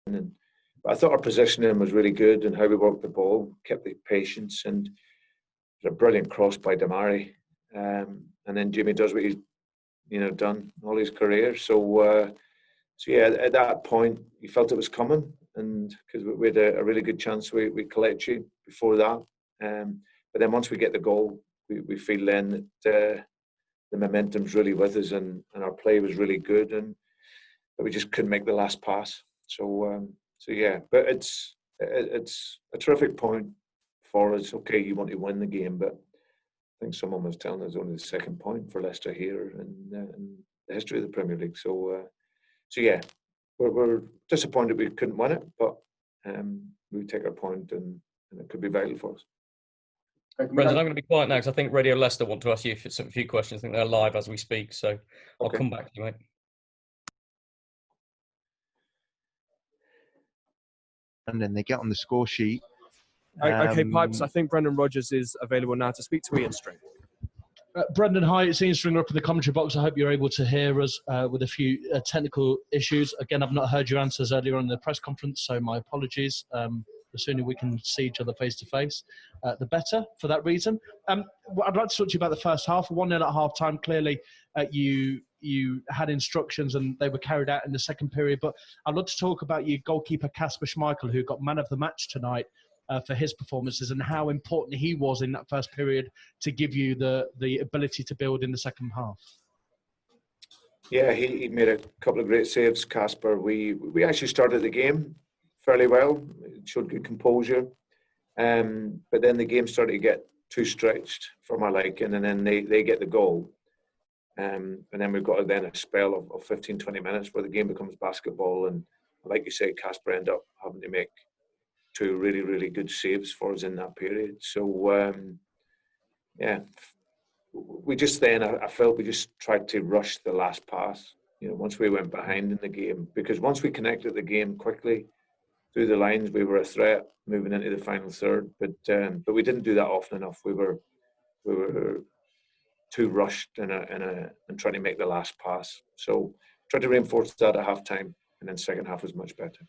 And but I thought our positioning was really good and how we worked the ball, kept the patience, and it was a brilliant cross by Damari. And then Jimmy does what he's done all his career. So yeah, at that point you felt it was coming, and because we had a really good chance, we collect you before that. But then once we get the goal, we feel then that the momentum's really with us, and our play was really good, but we just couldn't make the last pass. So yeah, but it's a terrific point for us. Okay, you want to win the game, but I think someone was telling us only the second point for Leicester here in the history of the Premier League. So yeah, we're disappointed we couldn't win it, but we take our point, and it could be vital for us. Brendan, I'm going to be quiet now because I think Radio Leicester want to ask you a few questions. I think they're live as we speak, so I'll come back to you, mate. And then they get on the score sheet. Okay, Pipes, I think Brendan Rodgers is available now to speak to Ian String. Brendan, hi, it's Ian Stringer up in the commentary box. I hope you're able to hear us with a few technical issues. Again, I've not heard your answers earlier on in the press conference, so my apologies. The sooner we can see each other face to face, the better for that reason. I'd like to talk to you about the first half. 1-0 at half time. Clearly, you had instructions and they were carried out in the second period. But I'd love to talk about your goalkeeper, Kasper Schmeichel, who got man of the match tonight for his performances and how important he was in that first period to give you the ability to build in the second half. Yeah, he made a couple of great saves, Kasper. We actually started the game fairly well. It showed good composure. But then the game started to get too stretched for my liking, and then they get the goal. And then we've got then a spell of 15, 20 minutes where the game becomes basketball. And like you say, Kasper ended up having to make two really, really good saves for us in that period. So, yeah, we just then, I felt we just tried to rush the last pass, once we went behind in the game. Because once we connected the game quickly through the lines, we were a threat moving into the final third. But we didn't do that often enough. We were too rushed and trying to make the last pass. So tried to reinforce that at half-time, and then second half was much better.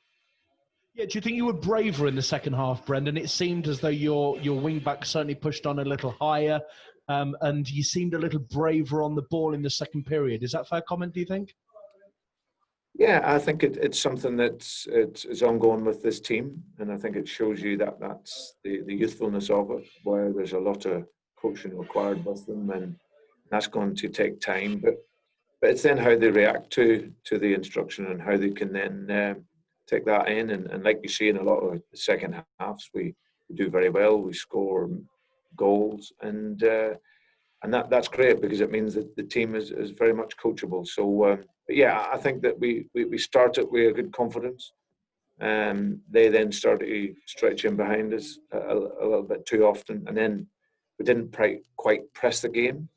Yeah, do you think you were braver in the second half, Brendan? It seemed as though your wing-back certainly pushed on a little higher, and you seemed a little braver on the ball in the second period. Is that a fair comment, do you think? Yeah, I think it's something that's ongoing with this team, and I think it shows you that's the youthfulness of it, where there's a lot of coaching required with them, and that's going to take time. But it's then how they react to the instruction and how they can then take that in. And like you see in a lot of the second halves, we do very well. We score goals, and that's great because it means that the team is very much coachable. So. But yeah, I think that we started with a good confidence. They then started to stretch in behind us a little bit too often, and then we didn't quite press the game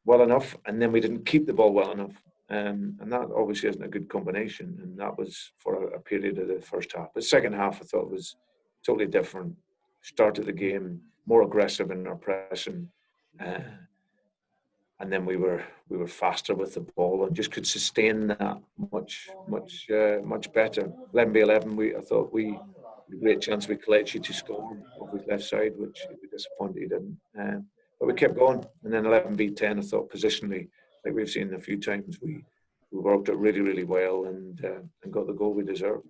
well enough, and then we didn't keep the ball well enough. And that obviously isn't a good combination, and that was for a period of the first half. But second half, I thought was totally different. Started the game more aggressive in our pressing. And then we were faster with the ball and just could sustain that much better. 11v11, I thought we had a great chance with Kelechi to score off his left side, which we disappointed he didn't. But we kept going. And then 11v10, I thought positionally, like we've seen a few times, we worked it really, really well and got the goal we deserved.